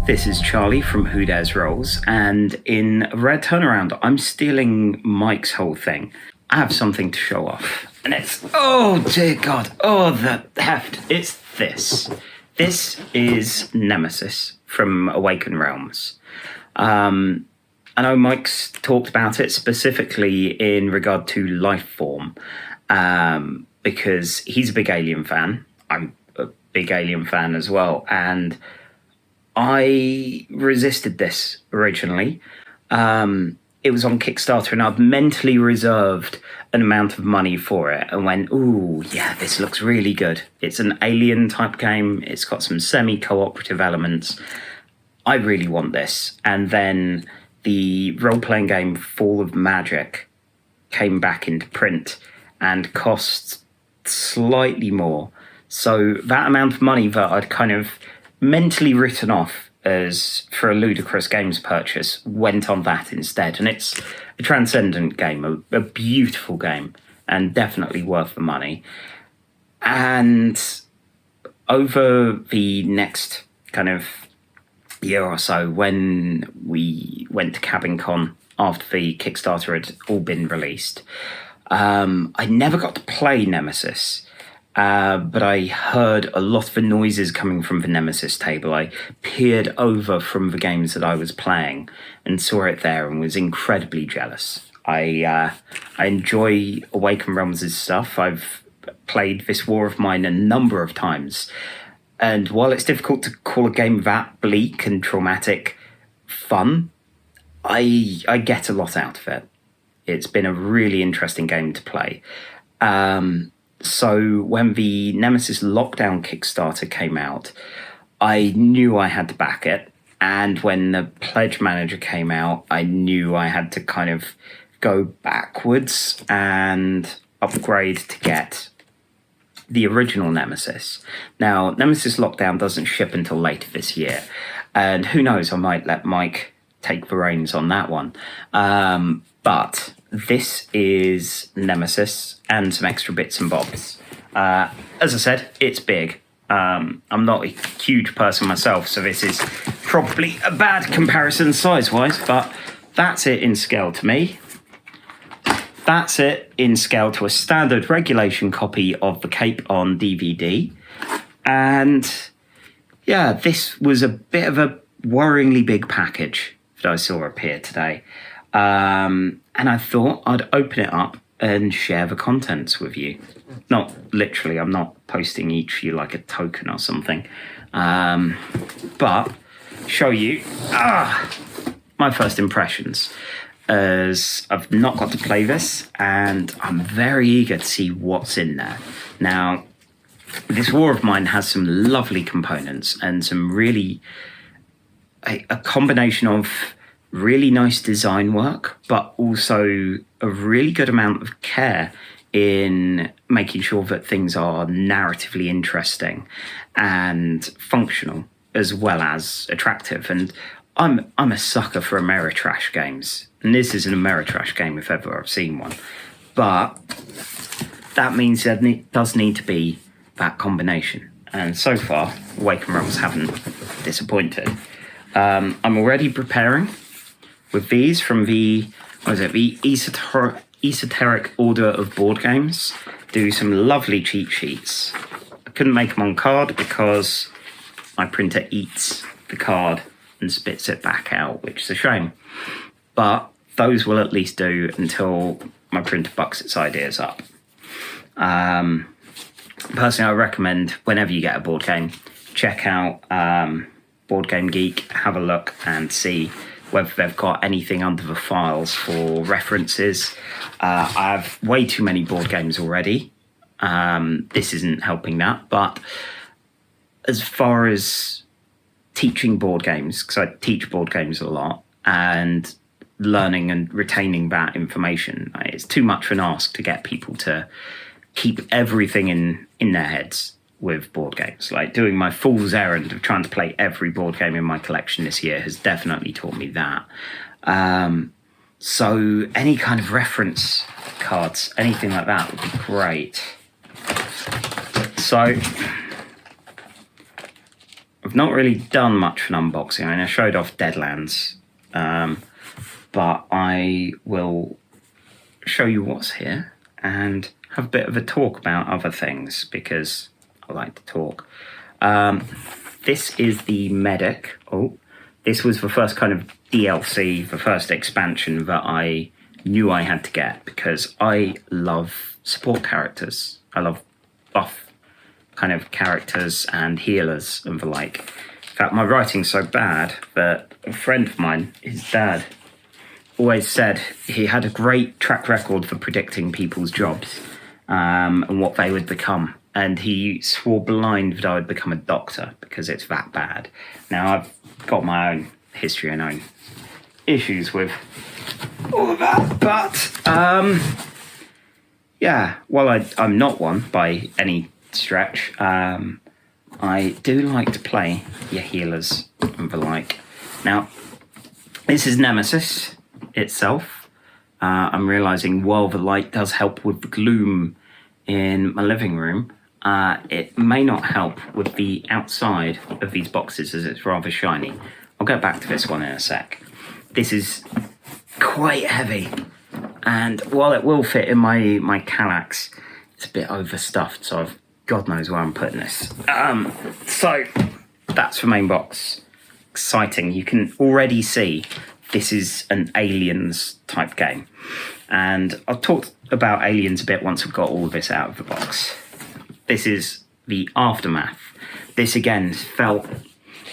This is Charlie from Who Dares Rolls, and in a rare turnaround, I'm stealing Mike's whole thing. I have something to show off, and it's, oh dear God, oh the heft, it's this. This is Nemesis from Awaken Realms. I know Mike's talked about it specifically in regard to Lifeform, because he's a big Alien fan. I'm a big Alien fan as well, and I resisted this originally. It was on Kickstarter, and I've mentally reserved an amount of money for it and went, ooh, yeah, this looks really good. It's an Alien type game. It's got some semi-cooperative elements. I really want this. And then the role-playing game Fall of Magic came back into print and cost slightly more. So that amount of money that I'd kind of mentally written off as for a Ludicrous Games purchase went on that instead. And it's a transcendent game, a beautiful game, and definitely worth the money. And over the next kind of year or so, when we went to Cabin Con after the Kickstarter had all been released, I never got to play Nemesis. But I heard a lot of the noises coming from the Nemesis table. I peered over from the games that I was playing and saw it there and was incredibly jealous. I enjoy Awaken Realms' stuff. I've played this War of Mine a number of times. And while it's difficult to call a game that bleak and traumatic fun, I get a lot out of it. It's been a really interesting game to play. So when the Nemesis Lockdown Kickstarter came out, I knew I had to back it. And when the Pledge Manager came out, I knew I had to kind of go backwards and upgrade to get the original Nemesis. Now, Nemesis Lockdown doesn't ship until later this year. And who knows, I might let Mike take the reins on that one. But this is Nemesis and some extra bits and bobs. As I said, it's big. I'm not a huge person myself, so this is probably a bad comparison size-wise, but that's it in scale to me. That's it in scale to a standard regulation copy of The Cape on DVD. And yeah, this was a bit of a worryingly big package that I saw appear today. And I thought I'd open it up and share the contents with you. Not literally, I'm not posting each for you like a token or something. But show you my first impressions, as I've not got to play this and I'm very eager to see what's in there. Now, this War of Mine has some lovely components and some really, a combination of really nice design work, but also a really good amount of care in making sure that things are narratively interesting and functional as well as attractive. And I'm a sucker for Ameritrash games, and this is an Ameritrash game if ever I've seen one. But that means that it does need to be that combination. And so far, Awaken Realms haven't disappointed. I'm already preparing with these from the Esoteric Order of Board Games. Do some lovely cheat sheets. I couldn't make them on card because my printer eats the card and spits it back out, which is a shame. But those will at least do until my printer bucks its ideas up. Personally, I recommend whenever you get a board game, check out Board Game Geek, have a look and see whether they've got anything under the files for references. I have way too many board games already. This isn't helping that, but as far as teaching board games, because I teach board games a lot, and learning and retaining that information, it's too much of an ask to get people to keep everything in their heads with board games. Like doing my fool's errand of trying to play every board game in my collection this year has definitely taught me that. So any kind of reference cards, anything like that would be great. So I've not really done much for an unboxing. I mean, I showed off Deadlands, but I will show you what's here and have a bit of a talk about other things because I like to talk. This is the Medic. Oh, this was the first kind of DLC, the first expansion that I knew I had to get because I love support characters. I love buff kind of characters and healers and the like. In fact, my writing's so bad that a friend of mine, his dad, always said he had a great track record for predicting people's jobs and what they would become. And he swore blind that I would become a doctor because it's that bad. Now, I've got my own history and own issues with all of that. But, yeah, while I'm not one by any stretch, I do like to play your healers and the like. Now, this is Nemesis itself. I'm realising while the light does help with the gloom in my living room, it may not help with the outside of these boxes as it's rather shiny. I'll get back to this one in a sec. This is quite heavy, and while it will fit in my Kallax, it's a bit overstuffed, so God knows where I'm putting this. So that's the main box. Exciting. You can already see this is an Aliens type game. And I'll talk about Aliens a bit once we've got all of this out of the box. This is the Aftermath. This again felt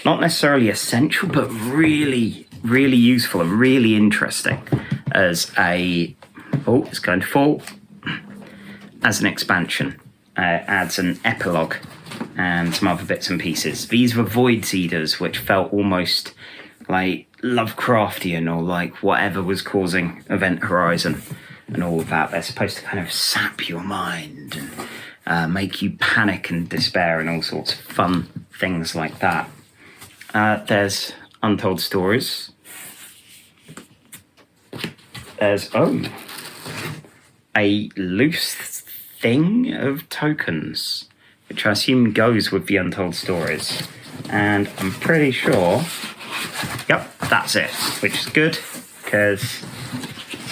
not necessarily essential, but really, really useful and really interesting as it's going to fall, as an expansion. Adds an epilogue and some other bits and pieces. These were Void Seeders, which felt almost like Lovecraftian or like whatever was causing Event Horizon and all of that. They're supposed to kind of sap your mind and make you panic and despair and all sorts of fun things like that. There's Untold Stories. There's, a loose thing of tokens, which I assume goes with the Untold Stories. And I'm pretty sure, yep, that's it, which is good, because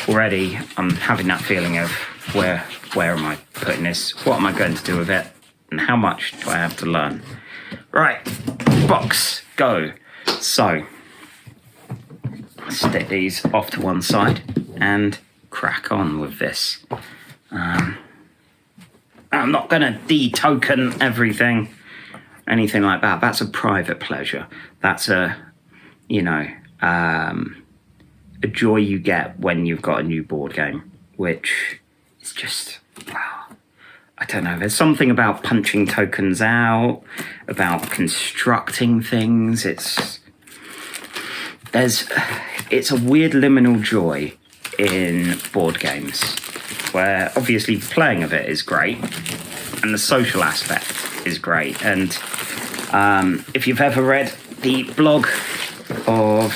already I'm having that feeling of where am I putting this, what am I going to do with it, and how much do I have to learn. Right, box, go. So, stick these off to one side and crack on with this. I'm not going to de-token everything, anything like that. That's a private pleasure. That's a joy you get when you've got a new board game, which is just, I don't know. There's something about punching tokens out, about constructing things. It's a weird liminal joy in board games, where obviously playing of it is great and the social aspect is great. And if you've ever read the blog of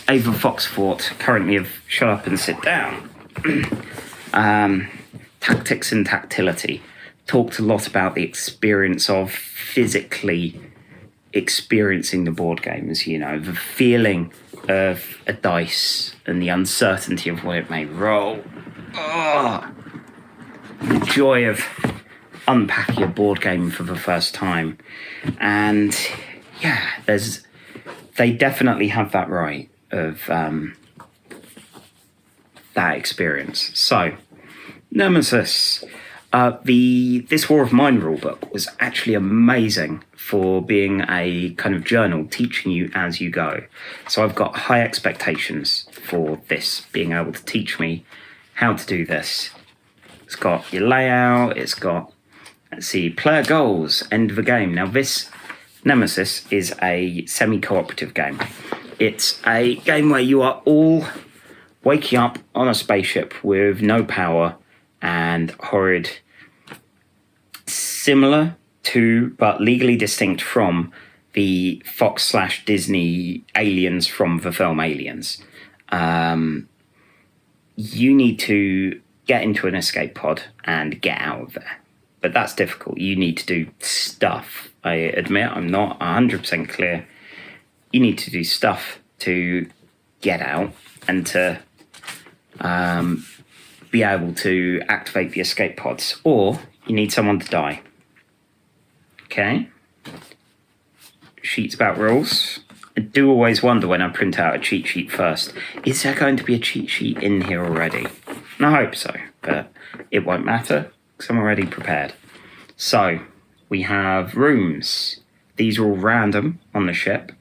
Ava Foxfort, currently of Shut Up and Sit Down, Tactics and Tactility, talked a lot about the experience of physically experiencing the board games, the feeling of a dice and the uncertainty of what it may roll. The joy of unpacking a board game for the first time. And yeah, they definitely have that right of that experience. So, Nemesis. This War of Mine rulebook was actually amazing for being a kind of journal, teaching you as you go. So I've got high expectations for this, being able to teach me how to do this. It's got your layout, it's got, player goals, end of the game. Now this Nemesis is a semi-cooperative game. It's a game where you are all waking up on a spaceship with no power and horrid, similar to, but legally distinct from, the Fox/Disney aliens from the film Aliens. You need to get into an escape pod and get out of there. But that's difficult. You need to do stuff I admit I'm not 100% clear. You need to do stuff to get out and to be able to activate the escape pods, or you need someone to die. Okay? Sheets about rules. I do always wonder when I print out a cheat sheet first, is there going to be a cheat sheet in here already? And I hope so, but it won't matter because I'm already prepared. So, we have rooms. These are all random on the ship.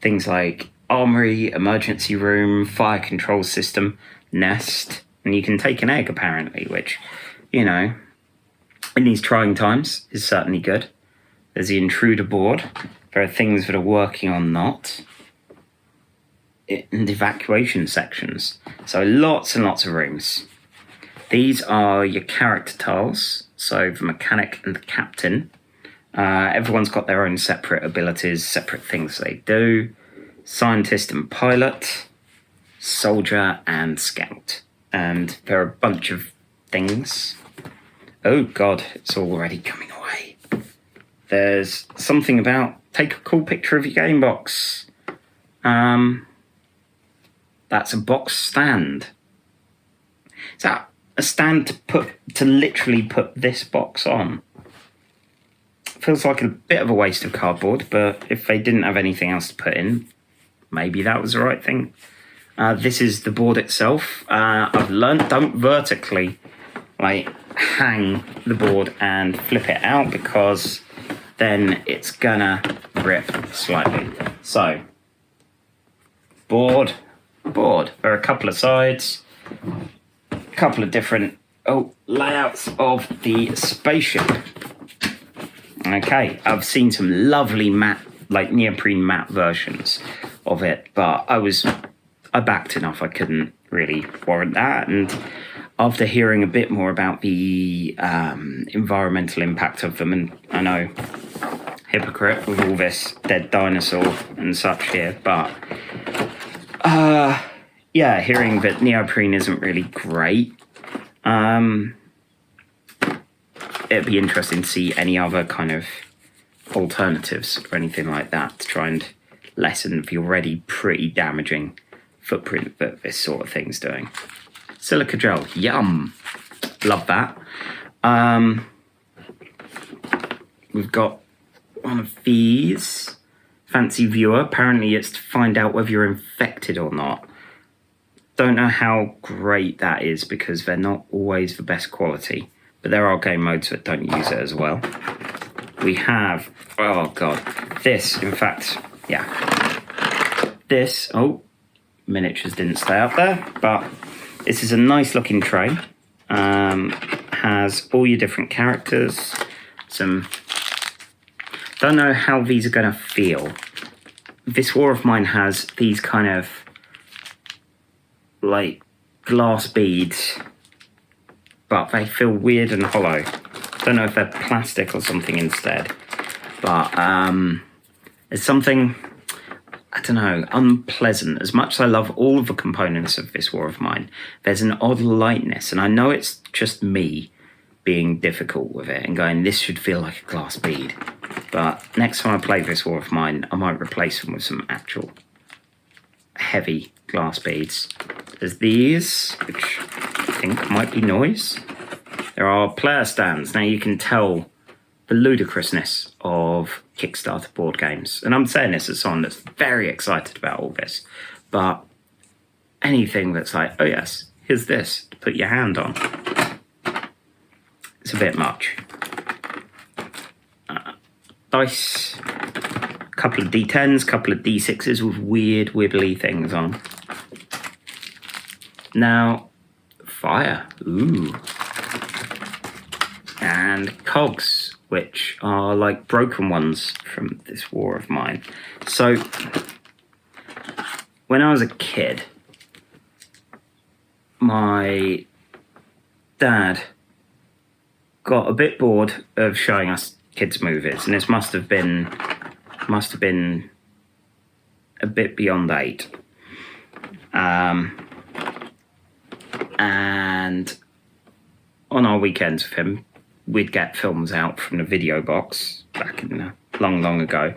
Things like armory, emergency room, fire control system, nest, and you can take an egg apparently, which, you know, in these trying times is certainly good. There's the intruder board. There are things that are working on not. And evacuation sections. So lots and lots of rooms. These are your character tiles. So the mechanic and the captain. Everyone's got their own separate abilities, separate things they do. Scientist and pilot. Soldier and scout. And there are a bunch of things. Oh God, it's already coming away. There's something about take a cool picture of your game box. That's a box stand. Is that a stand to literally put this box on? Feels like a bit of a waste of cardboard, but if they didn't have anything else to put in, maybe that was the right thing. This is the board itself. I've learned don't vertically hang the board and flip it out because then it's gonna rip slightly. So, board. There are a couple of sides, a couple of different layouts of the spaceship. Okay, I've seen some lovely matte, neoprene matte versions of it, but I backed enough. I couldn't really warrant that, and after hearing a bit more about the environmental impact of them, and I know, hypocrite with all this dead dinosaur and such here, but hearing that neoprene isn't really great, it'd be interesting to see any other kind of alternatives or anything like that to try and lessen the already pretty damaging footprint that this sort of thing's doing. Silica gel, yum, love that. We've got one of these. Fancy viewer. Apparently it's to find out whether you're infected or not. Don't know how great that is because they're not always the best quality. But there are game modes that don't use it as well. We have, oh God, this, in fact, this, miniatures didn't stay up there, but this is a nice looking tray. Has all your different characters, don't know how these are going to feel. This War of Mine has these kind of glass beads, but they feel weird and hollow. Don't know if they're plastic or something instead, but it's something, I don't know, unpleasant. As much as I love all of the components of this War of Mine, there's an odd lightness, and I know it's just me being difficult with it and going, this should feel like a glass bead. But next time I play this War of Mine, I might replace them with some actual heavy glass beads. There's these, which I think might be noise. There are player stands. Now you can tell the ludicrousness of Kickstarter board games. And I'm saying this as someone that's very excited about all this. But anything that's like, oh yes, here's this to put your hand on. It's a bit much. Dice, a couple of D10s, a couple of D6s with weird wibbly things on. Now, fire, ooh. And cogs, which are like broken ones from this War of Mine. So, when I was a kid, my dad got a bit bored of showing us kids' movies, and this must have been a bit beyond 8. And on our weekends with him, we'd get films out from the video box back in the long, long ago.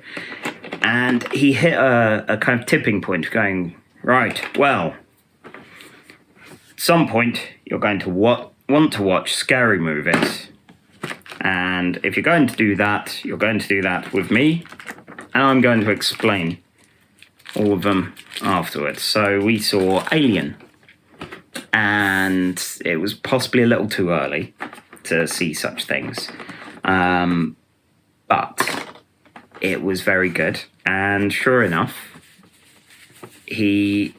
And he hit a kind of tipping point going, right, well, at some point you're going to want to watch scary movies. And if you're going to do that, you're going to do that with me. And I'm going to explain all of them afterwards. So we saw Alien. And it was possibly a little too early to see such things. But it was very good. And sure enough, he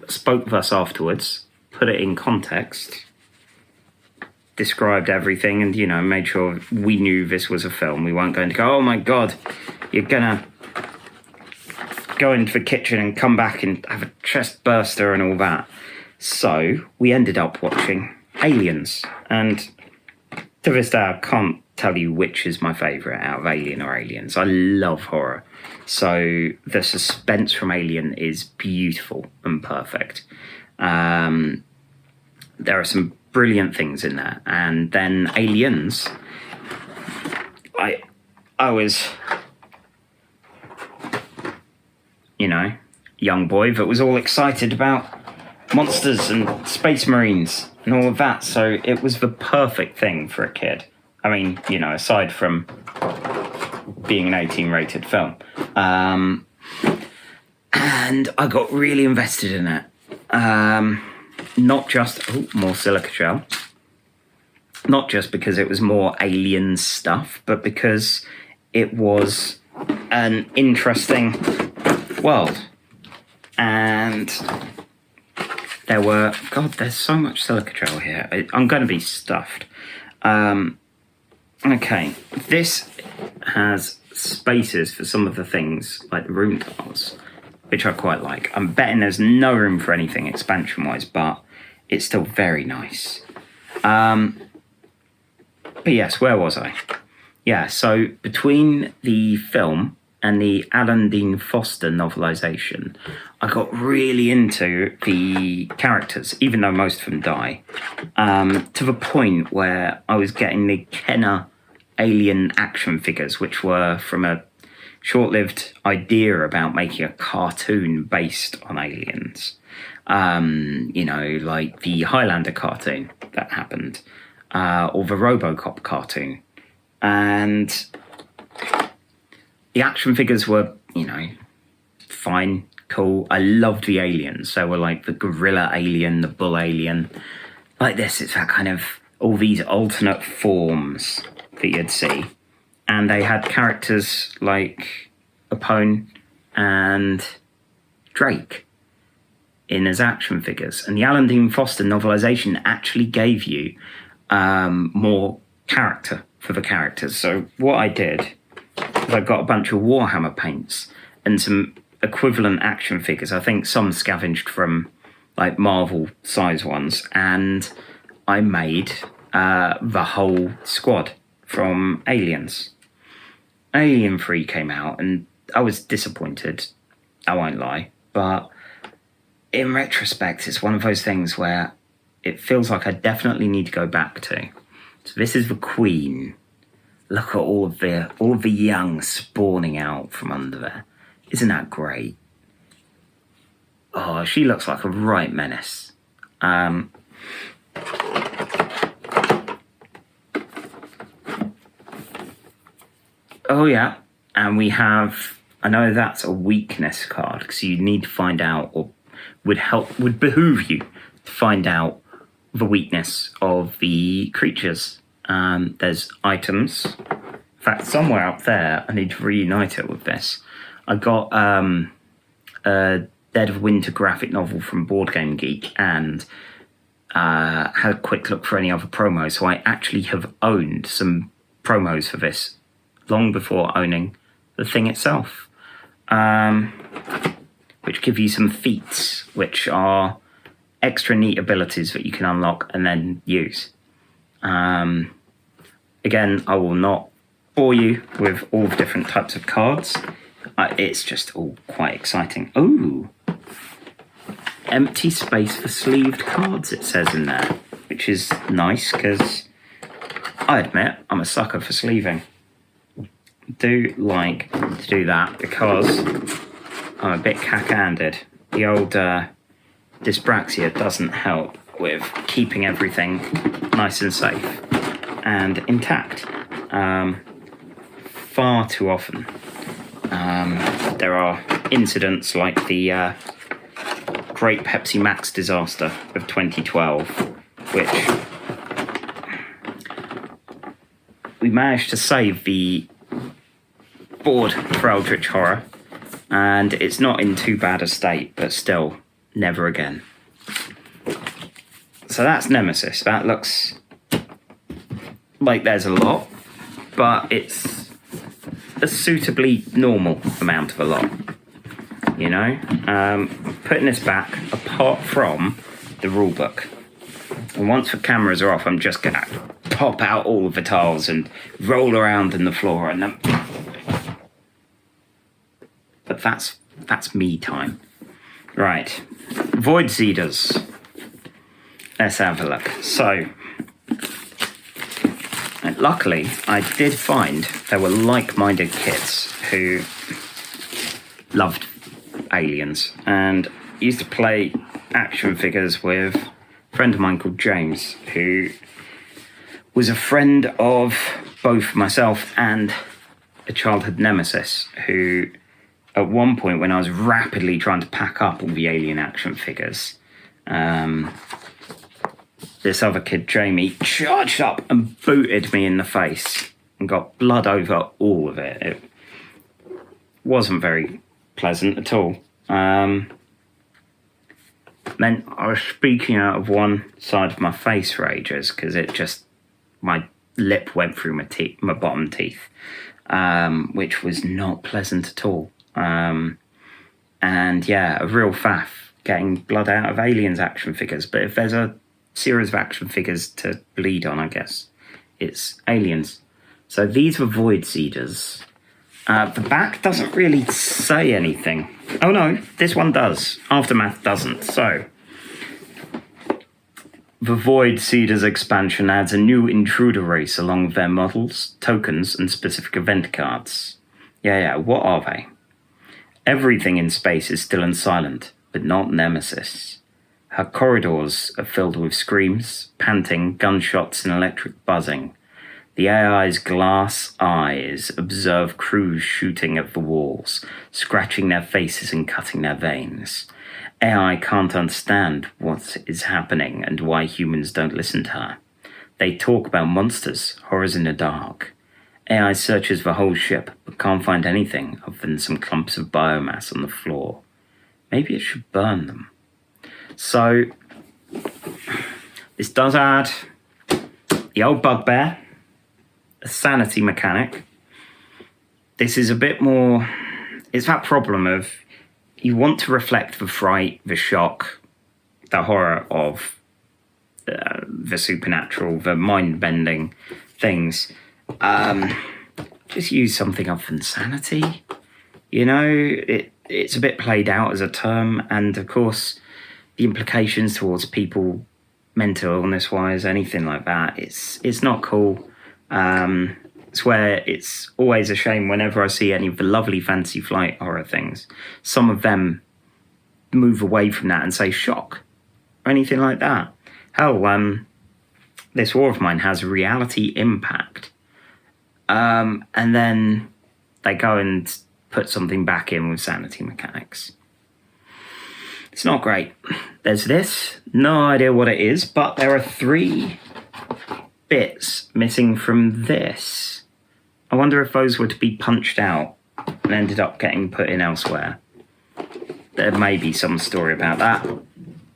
spoke with us afterwards, put it in context, described everything, and, you know, made sure we knew this was a film. We weren't going to go, oh my God, you're going to go into the kitchen and come back and have a chest burster and all that. So we ended up watching Aliens. And to this day, I can't tell you which is my favourite out of Alien or Aliens. I love horror. So the suspense from Alien is beautiful and perfect. There are some brilliant things in there. And then Aliens, I was, you know, young boy that was all excited about monsters and space marines and all of that. So it was the perfect thing for a kid. I mean, you know, aside from being an 18-rated film. And I got really invested in it. Not just... Oh, more silica gel. Not just because it was more alien stuff, but because it was an interesting world. And there were... God, there's so much silica gel here. I'm going to be stuffed. Okay, this has spaces for some of the things, like the room tiles, which I quite like. I'm betting there's no room for anything expansion-wise, but it's still very nice. But yes, where was I? Yeah, so between the film and the Alan Dean Foster novelisation, I got really into the characters, even though most of them die, to the point where I was getting the Kenner Alien action figures, which were from a short-lived idea about making a cartoon based on aliens. You know, like the Highlander cartoon that happened, or the RoboCop cartoon. And the action figures were, you know, fine, cool. I loved the aliens. They were like the gorilla alien, the bull alien. Like this, it's that kind of, all these alternate forms that you'd see. And they had characters like Apone and Drake in as action figures. And the Alan Dean Foster novelisation actually gave you more character for the characters. So what I did is I got a bunch of Warhammer paints and some equivalent action figures. I think some scavenged from like Marvel size ones. And I made the whole squad from Aliens. Alien 3 came out and I was disappointed, I won't lie, but in retrospect it's one of those things where it feels like I definitely need to go back to. So this is the Queen. Look at all of the young spawning out from under there. Isn't that great? Oh, she looks like a right menace. Oh yeah, and we have, I know that's a weakness card, because you need to find out, or would behoove you to find out the weakness of the creatures. There's items. In fact, somewhere up there, I need to reunite it with this. I got a Dead of Winter graphic novel from Board Game Geek, and had a quick look for any other promos. So I actually have owned some promos for this long before owning the thing itself, which give you some feats, which are extra neat abilities that you can unlock and then use. Again, I will not bore you with all the different types of cards. It's just all quite exciting. Ooh, empty space for sleeved cards, it says in there, which is nice because I admit I'm a sucker for sleeving. do like to do that because I'm a bit cack-handed. The old dyspraxia doesn't help with keeping everything nice and safe and intact. Far too often there are incidents like the Great Pepsi Max disaster of 2012, which we managed to save the board for Eldritch Horror, and it's not in too bad a state, but still, never again. So that's Nemesis. That looks like there's a lot, but it's a suitably normal amount of a lot. You know, putting this back apart from the rulebook. And once the cameras are off, I'm just gonna pop out all of the tiles and roll around in the floor, and then. But that's me time. Right, Void Seeders. Let's have a look. So, luckily, I did find there were like-minded kids who loved aliens and used to play action figures with a friend of mine called James, who was a friend of both myself and a childhood nemesis, who at one point when I was rapidly trying to pack up all the alien action figures, this other kid, Jamie, charged up and booted me in the face and got blood over all of it. It wasn't very pleasant at all. Meant I was speaking out of one side of my face for ages because it just, my lip went through my bottom teeth, which was not pleasant at all. And yeah, a real faff getting blood out of aliens action figures. But if there's a series of action figures to bleed on, I guess it's aliens. So these were Void Seeders. The back doesn't really say anything. Oh no, this one does. Aftermath doesn't. So the Void Seeders expansion adds a new intruder race along with their models, tokens, and specific event cards. Yeah, what are they? Everything in space is still and silent, but not Nemesis. Her corridors are filled with screams, panting, gunshots, and electric buzzing. The AI's glass eyes observe crews shooting at the walls, scratching their faces and cutting their veins. AI can't understand what is happening and why humans don't listen to her. They talk about monsters, horrors in the dark. AI searches the whole ship, but can't find anything other than some clumps of biomass on the floor. Maybe it should burn them. So, this does add the old bugbear, a sanity mechanic. This is a bit more, it's that problem of you want to reflect the fright, the shock, the horror of the supernatural, the mind-bending things. Just use something other than sanity. You know, it's a bit played out as a term, and of course the implications towards people mental illness wise, anything like that, it's not cool. It's where it's always a shame whenever I see any of the lovely Fantasy Flight horror things, some of them move away from that and say shock or anything like that. Hell, this war of mine has reality impact. And then they go and put something back in with sanity mechanics. It's not great. There's this, no idea what it is, but there are 3 bits missing from this. I wonder if those were to be punched out and ended up getting put in elsewhere. There may be some story about that.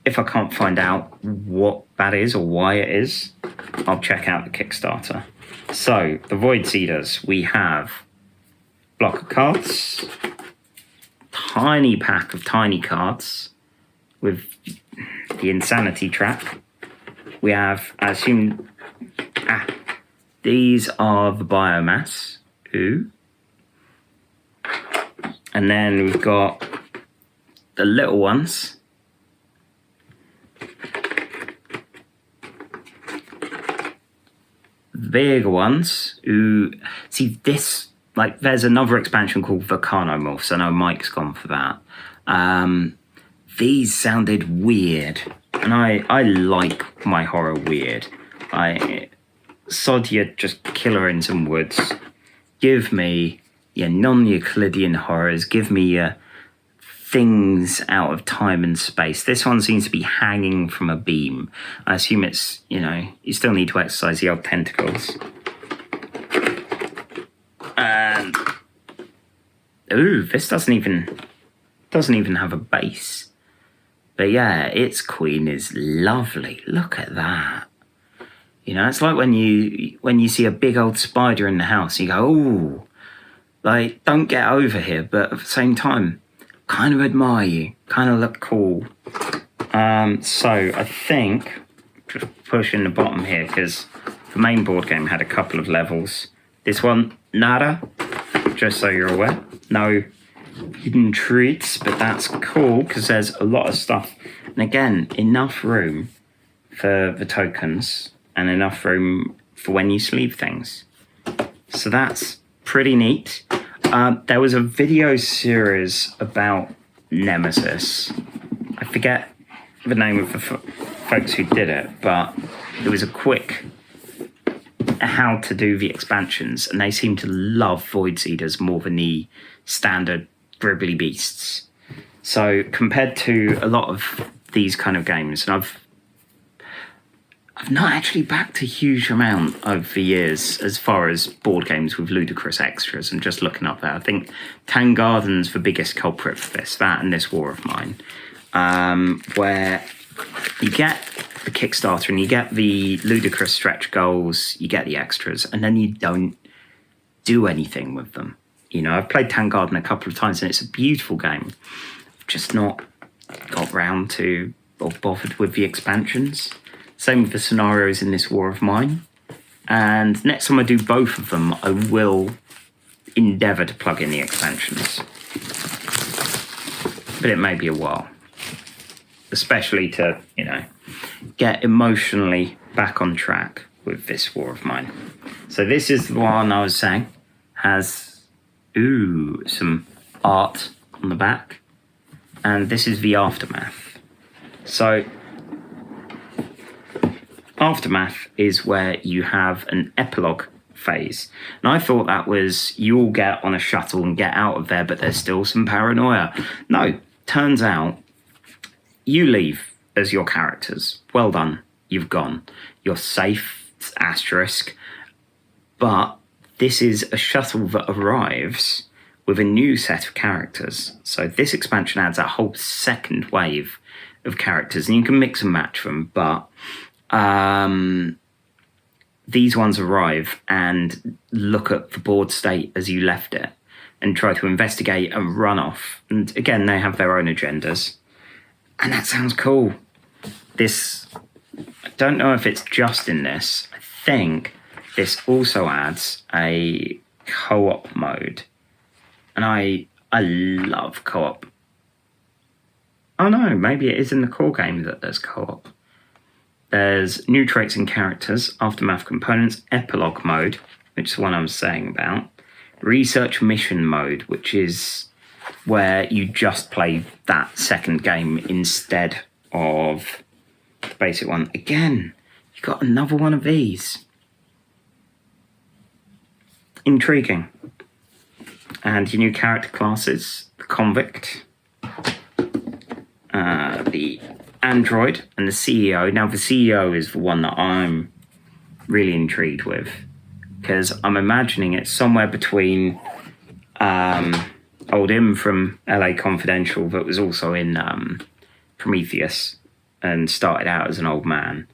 If I can't find out what that is or why it is, I'll check out the Kickstarter. So, the Void Seeders, we have block of cards, tiny pack of tiny cards with the insanity track. We have, I assume, these are the biomass. Ooh. And then we've got the little ones. The bigger ones. Ooh. See, this like, there's another expansion called Volcanomorphs. I know Mike's gone for that. These sounded weird, and I like my horror weird. Sod you just killer in some woods. Give me your non-Euclidean horrors. Give me your things out of time and space. This one seems to be hanging from a beam. I assume it's, you still need to exercise the old tentacles. And this doesn't even have a base. But yeah, its queen is lovely. Look at that. It's like when you see a big old spider in the house, you go, ooh, like, don't get over here, but at the same time, kind of admire you, kind of look cool. So I think, just pushing the bottom here, because the main board game had a couple of levels. This one, nada, just so you're aware. No hidden treats, but that's cool, because there's a lot of stuff. And again, enough room for the tokens, and enough room for when you sleeve things. So that's pretty neat. There was a video series about Nemesis. I forget the name of the folks who did it, but it was a quick how to do the expansions, and they seem to love Void Seeders more than the standard Gribbly Beasts. So compared to a lot of these kind of games, and I've not actually backed a huge amount over the years as far as board games with ludicrous extras, and just looking up there, I think Tangarden's the biggest culprit for this, that and this War of Mine, where you get the Kickstarter and you get the ludicrous stretch goals, you get the extras, and then you don't do anything with them. I've played Tangarden a couple of times and it's a beautiful game. I've just not got round to or bothered with the expansions. Same with the scenarios in this War of Mine. And next time I do both of them, I will endeavour to plug in the expansions. But it may be a while. Especially to, get emotionally back on track with this War of Mine. So this is the one I was saying has, some art on the back. And this is the Aftermath. So Aftermath is where you have an epilogue phase. And I thought that was you all get on a shuttle and get out of there, but there's still some paranoia. No, turns out you leave as your characters. Well done, you've gone. You're safe, asterisk. But this is a shuttle that arrives with a new set of characters. So this expansion adds a whole second wave of characters, and you can mix and match them, but these ones arrive and look at the board state as you left it and try to investigate and run off. And again, they have their own agendas. And that sounds cool. This, I don't know if it's just in this. I think this also adds a co-op mode. And I love co-op. Oh no, maybe it is in the core game that there's co-op. There's new traits and characters, Aftermath components, epilogue mode, which is the one I was saying about, research mission mode, which is where you just play that second game instead of the basic one. Again, you got another one of these. Intriguing. And your new character classes, the Convict, the Android, and the CEO. Now, the CEO is the one that I'm really intrigued with, because I'm imagining it's somewhere between old Im from LA Confidential, that was also in Prometheus and started out as an old man,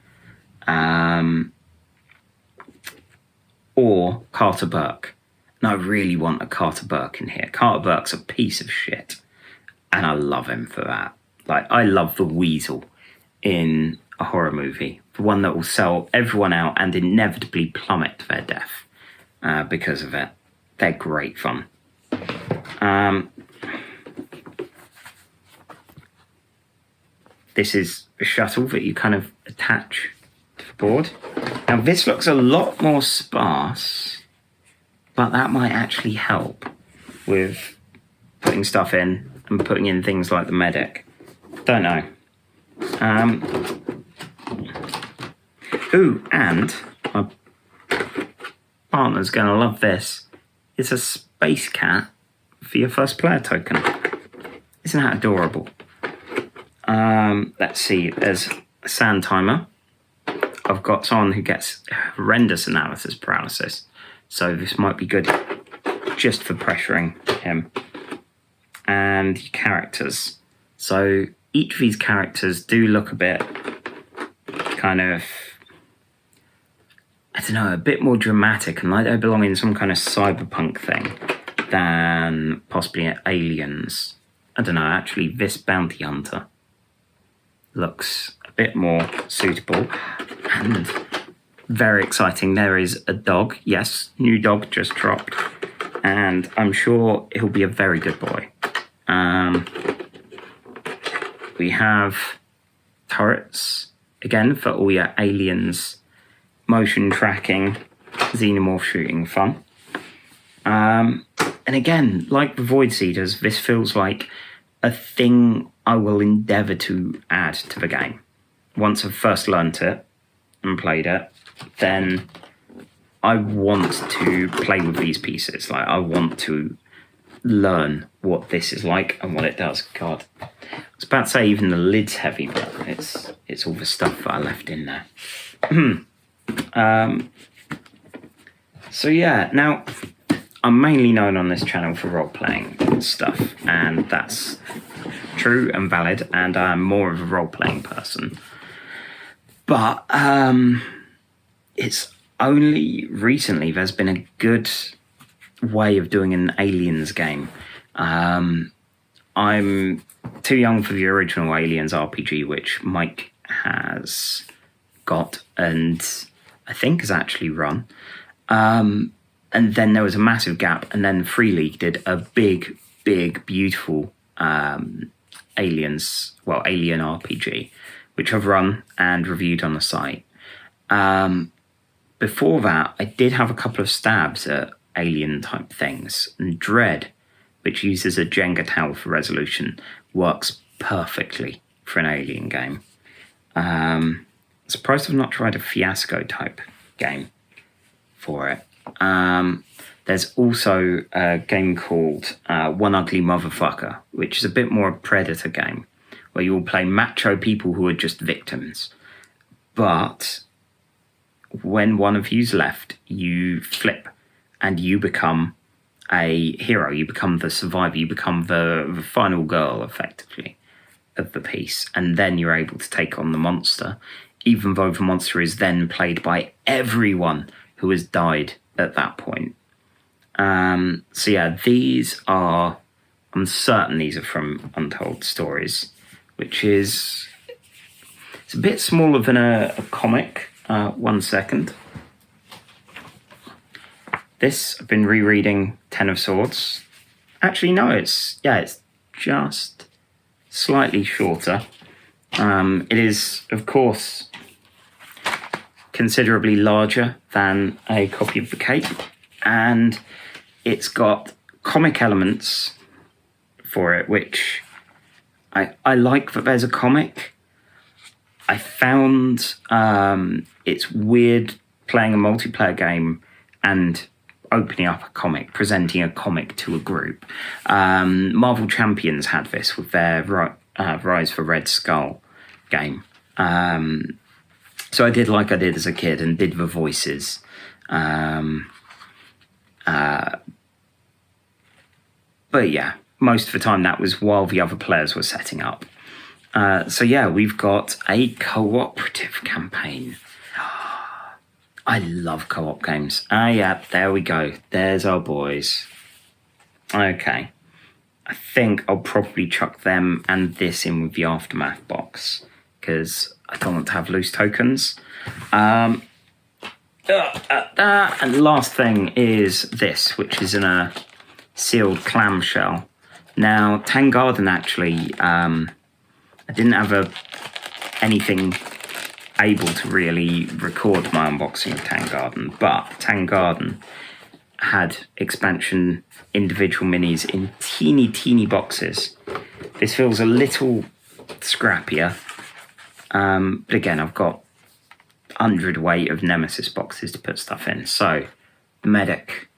or Carter Burke. And I really want a Carter Burke in here. Carter Burke's a piece of shit, and I love him for that. Like, I love the weasel in a horror movie, the one that will sell everyone out and inevitably plummet to their death because of it. They're great fun. This is a shuttle that you kind of attach to the board. Now, this looks a lot more sparse but that might actually help with putting stuff in and putting in things like the medic. Don't know. Ooh, and my partner's going to love this. It's a space cat for your first player token. Isn't that adorable? Let's see, there's a sand timer. I've got someone who gets horrendous analysis paralysis, so this might be good just for pressuring him. And characters. So each of these characters do look a bit kind of, I don't know, a bit more dramatic and like they belong in some kind of cyberpunk thing than possibly aliens. I don't know, actually this bounty hunter looks a bit more suitable and very exciting. There is a dog, yes, new dog just dropped, and I'm sure he'll be a very good boy. We have turrets, again, for all your aliens, motion tracking, xenomorph shooting fun. And again, like the Void Seeders, this feels like a thing I will endeavour to add to the game. Once I've first learnt it and played it, then I want to play with these pieces. Like, I want to learn what this is like and what it does. God, I was about to say even the lid's heavy, but it's all the stuff that I left in there. So yeah, now I'm mainly known on this channel for role-playing stuff, and that's true and valid, and I'm more of a role-playing person. But it's only recently there's been a good way of doing an Aliens game. I'm too young for the original Aliens RPG, which Mike has got and I think has actually run. And then there was a massive gap, and then Free League did a big, beautiful Alien RPG, which I've run and reviewed on the site. Before that, I did have a couple of stabs at alien type things, and Dread, which uses a Jenga tower for resolution, works perfectly for an alien game. Surprised I've not tried a Fiasco type game for it. There's also a game called One Ugly Motherfucker, which is a bit more a Predator game, where you'll play macho people who are just victims. But when one of you's left, you flip and you become a hero. You become the survivor. You become the final girl, effectively, of the piece. And then you're able to take on the monster, even though the monster is then played by everyone who has died at that point. So yeah, these are, I'm certain these are from Untold Stories, which is, it's a bit smaller than a comic. 1 second. This, I've been rereading Ten of Swords. Actually, no, it's just slightly shorter. It is, of course, considerably larger than a copy of the Cape, and it's got comic elements for it, which I like that there's a comic. I found it's weird playing a multiplayer game and opening up a comic, presenting a comic to a group. Marvel Champions had this with their Rise for Red Skull game. So I did like I did as a kid and did the voices. But yeah, most of the time that was while the other players were setting up. So yeah, we've got a cooperative campaign. I love co-op games. Yeah, there we go. There's our boys. Okay. I think I'll probably chuck them and this in with the Aftermath box, because I don't want to have loose tokens. And the last thing is this, which is in a sealed clamshell. Now, Tangarden actually... I didn't have anything able to really record my unboxing of Tangarden, but Tangarden had expansion individual minis in teeny boxes. This feels a little scrappier. But again, I've got 100 weight of Nemesis boxes to put stuff in. So, medic.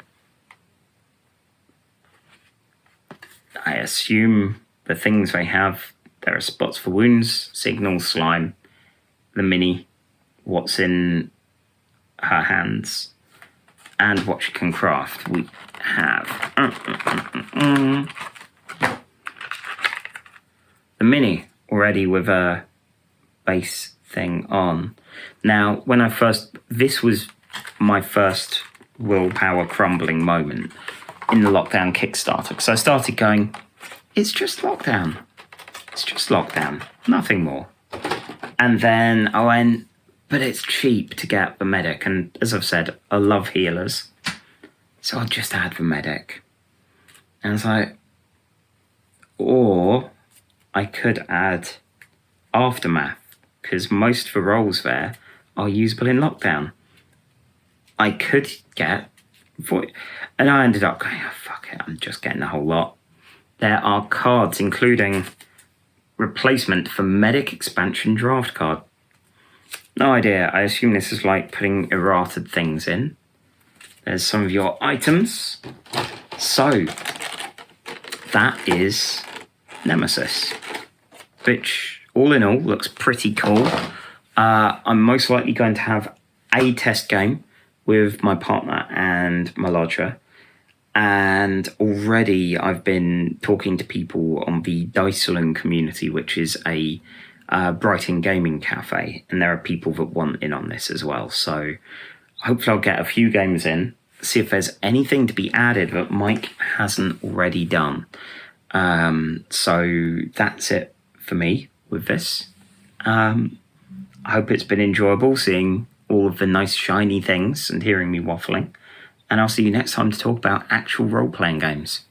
I assume the things they have, there are spots for wounds, signals, slime, the mini, what's in her hands, and what she can craft. We have the mini already with a base thing on. Now, this was my first willpower crumbling moment in the lockdown Kickstarter, because I started going, it's just lockdown. It's just lockdown, nothing more. And then I went, but it's cheap to get the medic. And as I've said, I love healers. So I'll just add the medic. And it's like, or I could add aftermath, because most of the roles there are usable in lockdown. I could get void, and I ended up going, oh, fuck it, I'm just getting the whole lot. There are cards, including replacement for medic expansion draft card. No idea. I assume this is like putting errated things in. There's some of your items. So, that is Nemesis, which all in all looks pretty cool. I'm most likely going to have a test game with my partner and my lodger. And already I've been talking to people on the Dice Saloon community, which is a Brighton gaming cafe. And there are people that want in on this as well. So hopefully I'll get a few games in, see if there's anything to be added that Mike hasn't already done. So that's it for me with this. I hope it's been enjoyable seeing all of the nice shiny things and hearing me waffling. And I'll see you next time to talk about actual role-playing games.